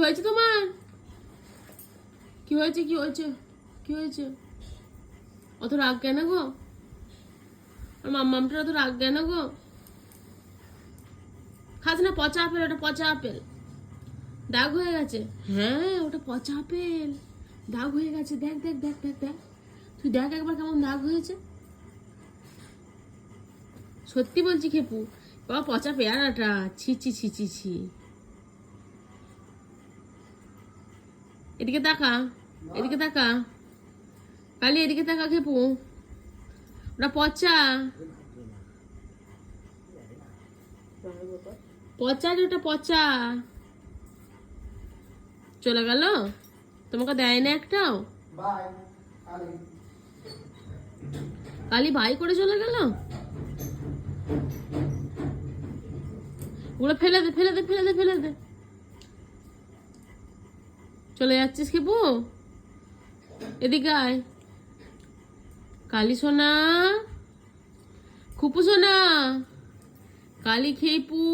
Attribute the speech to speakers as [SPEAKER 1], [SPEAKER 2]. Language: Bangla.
[SPEAKER 1] হয়েছে তোমার? কি হয়েছে কি হয়েছে কি হয়েছে? অত রাগ কেন গো? আর মাম্মামটার অত রাগ কেন গো? খাস না, পচা আপেল, ওটা পচা আপেল, দাগ হয়ে গেছে। হ্যাঁ ওটা পচা আপেল, দাগ হয়ে গেছে। দেখ দেখ দেখ দেখ দেখ, তুই দেখ একবার কেমন দাগ হয়েছে। সত্যি বলছি খেপু, বাবা পচা পেয়ারাটা, ছি ছি ছি ছি ছি। এদিকে তাকা, এদিকে তাকা কালি, এদিকে তাকা খেপু, ওটা পচা, পচা রে ওটা পচা। চলে গেল, তোমাকে দেয় না একটাও? কালি ভাই করে চলে গেল। ওগুলো ফেলে দে ফেলে দে ফেলে দে ফেলে দে। চলে যাচ্ছিস খেপু? এদিকে আয় কালি সোনা, খুপু সোনা, কালি খেপু।